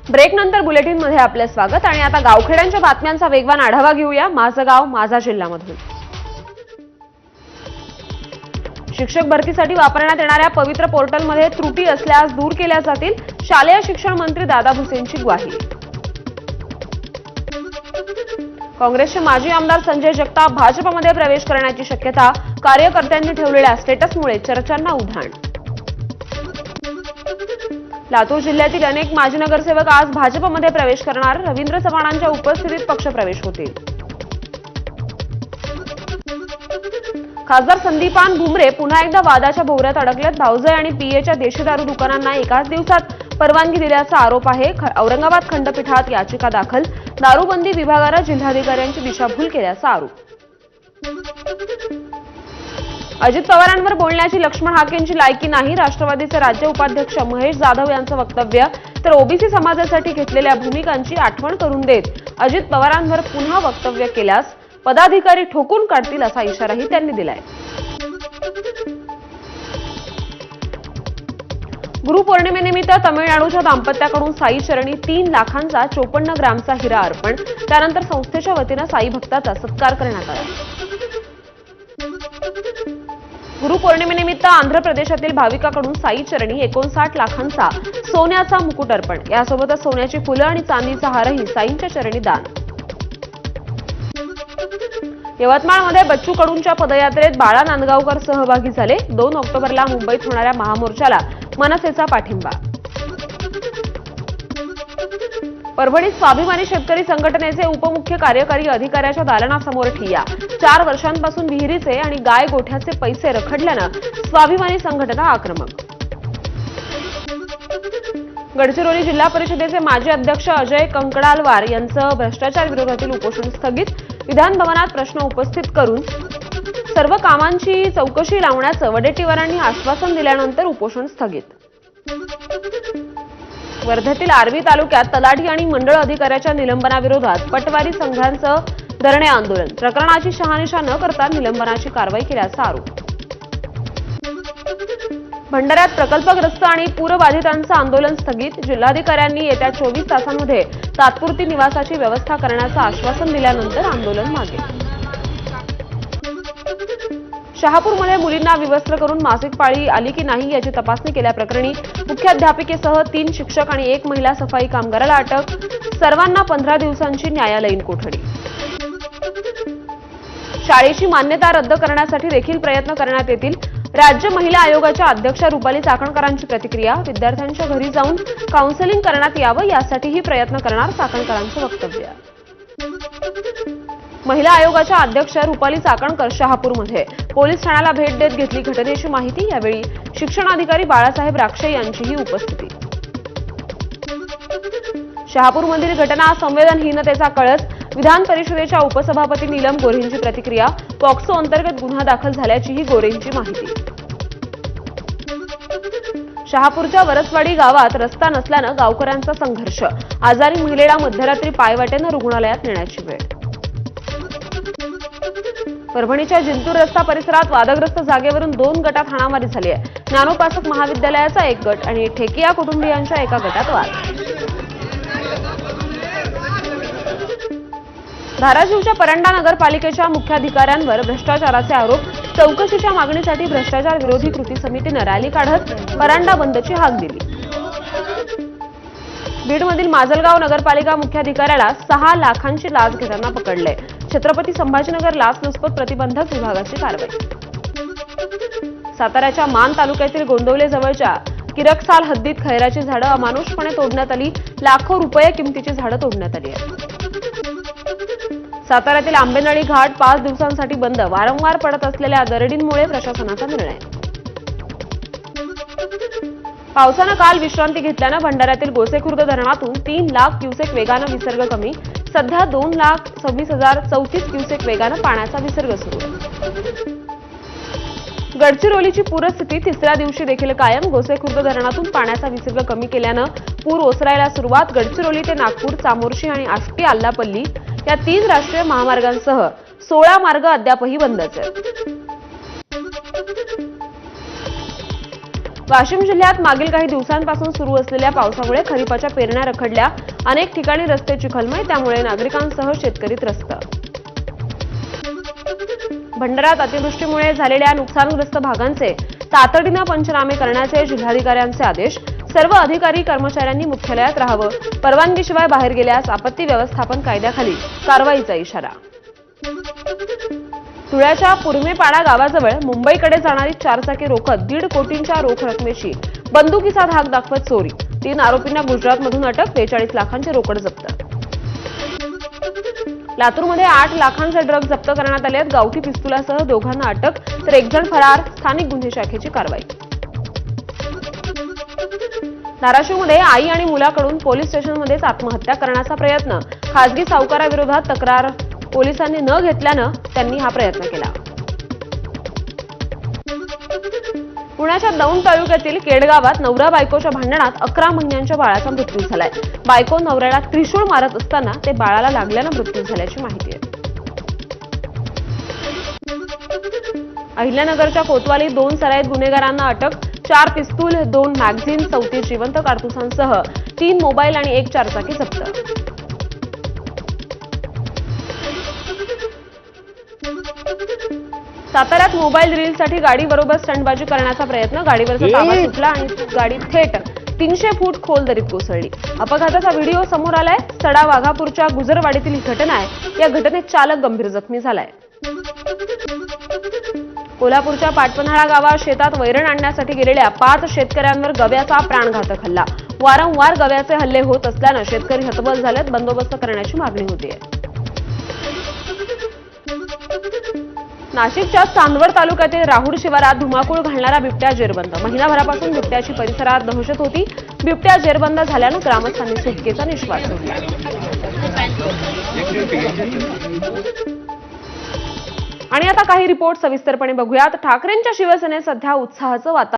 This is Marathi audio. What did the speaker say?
ब्रेकनंतर बुलेटिनमध्ये आपले स्वागत आणि आता गावखेड्यांच्या बातम्यांचा वेगवान आढावा घेऊया माझं गाव माझा जिल्ह्यामधून। शिक्षक भरतीसाठी वापरण्यात येणाऱ्या पवित्र पोर्टलमध्ये त्रुटी असल्यास दूर केल्या जातील, शालेय शिक्षण मंत्री दादा भुसेंची ग्वाही। काँग्रेसचे माजी आमदार संजय जगताप भाजपमध्ये प्रवेश करण्याची शक्यता, कार्यकर्त्यांनी ठेवलेल्या स्टेटसमुळे चर्चांना उधाण। लातूर जिल्ह्यातील अनेक माजी नगरसेवक आज भाजपमध्ये प्रवेश करणार, रवींद्र चव्हाणांच्या उपस्थितीत पक्षप्रवेश होतील। खासदार संदीपान भुमरे पुन्हा एकदा वादाच्या भोवऱ्यात अडकलेत। भाऊजय आणि पीएच्या देशी दारू दुकानांना एकाच दिवसात परवानगी दिल्याचा आरोप आहे। औरंगाबाद खंडपीठात याचिका दाखल, दारूबंदी विभागाला जिल्हाधिकाऱ्यांची दिशाभूल केल्याचा आरोप। अजित पवारांवर बोलण्याची लक्ष्मण हाकेंची लायकी नाही, राष्ट्रवादीचे राज्य उपाध्यक्ष महेश जाधव यांचं वक्तव्य। तर ओबीसी समाजासाठी घेतलेल्या भूमिकांची आठवण करून देत अजित पवारांवर पुन्हा वक्तव्य केल्यास पदाधिकारी ठोकून काढतील असा इशाराही त्यांनी दिलाय। गुरुपौर्णिमेनिमित्त तमिळनाडूच्या दाम्पत्याकडून साई चरणी 3 लाखांचा 54 ग्रामचा हिरा अर्पण, त्यानंतर संस्थेच्या वतीनं साई भक्ताचा सत्कार करण्यात आला। गुरुपौर्णिमेनिमित्त आंध्र प्रदेशातील भाविकाकडून साई चरणी 59 लाखांचा सोन्याचा मुकुट अर्पण, यासोबतच सोन्याची फुलं आणि चांदीचा हारही साईंच्या चरणी दान। यवतमाळमध्ये बच्चू कडूंच्या पदयात्रेत बाळा नांदगावकर सहभागी झाले। 2 ऑक्टोबरला मुंबईत होणाऱ्या महामोर्चाला मनसेचा पाठिंबा। परभणीत स्वाभिमानी शेतकरी संघटनेचे उपमुख्य कार्यकारी अधिकाऱ्याच्या दालनासमोर ठिय्या। 4 वर्षांपासून विहिरीचे आणि गाय गोठ्याचे पैसे रखडल्यानं स्वाभिमानी संघटना आक्रमक। गडचिरोली जिल्हा परिषदेचे माजी अध्यक्ष अजय कंकडालवार यांचं भ्रष्टाचार विरोधातील उपोषण स्थगित। विधान भवनात प्रश्न उपस्थित करून सर्व कामांची चौकशी लावण्याचं वडेट्टीवारांनी आश्वासन दिल्यानंतर उपोषण स्थगित। वर्धेतील आर्वी तालुक्यात तलाठी आणि मंडळ अधिकाऱ्याच्या निलंबनाविरोधात पटवारी संघांचं धरणे आंदोलन, प्रकरणाची शहानिशा न करता निलंबनाची कारवाई केल्याचा आरोप। भंडाऱ्यात प्रकल्पग्रस्त आणि पूरबाधितांचं आंदोलन स्थगित, जिल्हाधिकाऱ्यांनी येत्या 24 तासांमध्ये तात्पुरती निवासाची व्यवस्था करण्याचं आश्वासन दिल्यानंतर आंदोलन मागे। शहापूरमध्ये मुलींना विवस्त्र करून मासिक पाळी आली की नाही याची तपासणी केल्याप्रकरणी मुख्याध्यापिकेसह 3 शिक्षक आणि 1 महिला सफाई कामगाराला अटक, सर्वांना 15 दिवसांची न्यायालयीन कोठडी। शाळेची मान्यता रद्द करण्यासाठी देखील प्रयत्न करण्यात येतील, राज्य महिला आयोगाच्या अध्यक्षा रुपाली चाकणकरांची प्रतिक्रिया। विद्यार्थ्यांच्या घरी जाऊन काउन्सिलिंग करण्यात यावं यासाठीही प्रयत्न करणार, चाकणकरांचं वक्तव्य। महिला आयोगाच्या अध्यक्ष रुपाली चाकणकर शहापूरमध्ये पोलीस ठाण्याला भेट देत घेतली घटनेची माहिती। यावेळी शिक्षणाधिकारी बाळासाहेब राक्षे यांचीही उपस्थिती। शहापूरमधील घटना संवेदनहीनतेचा कळस, विधान परिषदेच्या उपसभापती नीलम गोरेंची प्रतिक्रिया। पॉक्सो अंतर्गत गुन्हा दाखल झाल्याचीही गोरेंची माहिती। शहापूरच्या वरसवाडी गावात रस्ता नसल्यानं गावकऱ्यांचा संघर्ष, आजारी महिलेला मध्यरात्री पायवाटेनं रुग्णालयात नेण्याची वेळ। परभणीच्या जिंतूर रस्ता परिसरात वादग्रस्त जागेवरून 2 गटात हाणामारी झाली आहे। ज्ञानोपासक महाविद्यालयाचा 1 गट आणि ठेकिया कुटुंबियांच्या एका गटात वाद। धाराशिवच्या परंडा नगरपालिकेच्या मुख्याधिकाऱ्यांवर भ्रष्टाचाराचे आरोप, चौकशीच्या मागणीसाठी भ्रष्टाचार विरोधी कृती समितीनं रॅली काढत परंडा बंदची हाक दिली। बीडमधील माजलगाव नगरपालिका मुख्याधिकाऱ्याला 6 लाखांची लाच घेताना पकडले, छत्रपती संभाजीनगर लाचलुचपत प्रतिबंधक विभागाची कारवाई। साताऱ्याच्या मान तालुक्यातील गोंदवले जवळच्या किरकसाल हद्दीत खैराची झाडं अमानुषपणे तोडण्यात आली, लाखो रुपये किमतीची झाडं तोडण्यात आली आहेत। साताऱ्यातील आंबेनळी घाट 5 दिवसांसाठी बंद, वारंवार पडत असलेल्या दरडींमुळे प्रशासनाचा निर्णय। पावसानं काल विश्रांती घेतल्यानं भंडाऱ्यातील गोसेखुर्द धरणातून 3 लाख क्युसेक वेगानं विसर्ग कमी, सध्या 2,26,034 क्युसेक वेगानं पाण्याचा विसर्ग सुरू आहे। गडचिरोलीची पूरस्थिती 3ऱ्या दिवशी देखील कायम, गोसेखुर्द धरणातून पाण्याचा विसर्ग कमी केल्यानं पूर ओसरायला सुरुवात। गडचिरोली ते नागपूर, चामोर्शी आणि आष्टी आल्लापल्ली या 3 राष्ट्रीय महामार्गांसह 16 मार्ग अद्यापही बंदच आहेत। वाशिम जिल्ह्यात मागील काही दिवसांपासून सुरू असलेल्या पावसामुळे खरीपाच्या पेरण्या रखडल्या. अनेक ठिकाणी रस्ते चिखलमय, त्यामुळे नागरिकांसह शेतकरी त्रस्त. भंडाऱ्यात अतिवृष्टीमुळे झालेल्या नुकसानग्रस्त भागांचे तातडीने पंचनामे करण्याचे जिल्हाधिकाऱ्यांचे आदेश. सर्व अधिकारी कर्मचाऱ्यांनी मुख्यालयात राहावं. परवानगीशिवाय बाहेर गेल्यास आपत्ती व्यवस्थापन कायद्याखाली कारवाईचा इशारा. धुळ्याच्या पुरमेपाडा गावाजवळ मुंबईकडे जाणारी चारचाकी रोखत 1.5 कोटींच्या रोख रकमेची बंदुकीचा धाक दाखवत चोरी. 3 आरोपींना गुजरातमधून अटक. 43 लाखांची रोकड जप्त. लातूरमध्ये 8 लाखांचे ड्रग्ज जप्त करण्यात आले आहेत. गावठी पिस्तुलासह दोघांना अटक, तर 1 जण फरार. स्थानिक गुन्हे शाखेची कारवाई. धाराशिवमध्ये आई आणि मुलाकडून पोलीस स्टेशनमध्येच आत्महत्या करण्याचा प्रयत्न. खासगी सावकाराविरोधात तक्रार पोलिसांनी न घेतल्यानं त्यांनी हा प्रयत्न केला. पुण्याच्या दौंड तालुक्यातील केड गावात नवरा बायकोच्या भांडणात 11 महिन्यांच्या बाळाचा मृत्यू झालाय. बायको नवऱ्याला त्रिशूळ मारत असताना ते बाळाला लागल्यानं मृत्यू झाल्याची माहिती आहे. अहिल्यानगरच्या कोतवाली 2 सराईत गुन्हेगारांना अटक. 4 पिस्तूल, 2 मॅगझिन, 34 जिवंत कारतुसांसह 3 मोबाईल आणि 1 चारचाकी जप्त. साताऱ्यात मोबाईल रीलसाठी गाडीबरोबर स्टंटबाजी करण्याचा प्रयत्न. गाडीवरचा ताबा सुटला आणि गाडी थेट 300 फूट खोल दरीत कोसळली. अपघाताचा व्हिडिओ समोर आलाय. सडा वाघापूरच्या गुजरवाडीतील ही घटना आहे. या घटनेत चालक गंभीर जखमी झालाय. कोल्हापूरच्या पाटपन्हाळा गावात शेतात वैरण आणण्यासाठी गेलेल्या 5 शेतकऱ्यांवर गव्याचा प्राणघातक हल्ला. वारंवार गव्याचे हल्ले होत असल्यानं शेतकरी हतबल झालेत. बंदोबस्त करण्याची मागणी होतीये. नाशिकच्या चांदवड तालुक्यातील राहुड शिवारात धुमाकूळ घालणारा बिबट्या जेरबंद. महिनाभरापासून बिबट्याची परिसरात दहशत होती. बिबट्या जेरबंद झाल्यानं ग्रामस्थांनी सुटकेचा निश्वास सोडला. आणि आता काही रिपोर्ट सविस्तरपणे बघूयात. ठाकरेंच्या शिवसेनेत सध्या उत्साहाचं वातावरण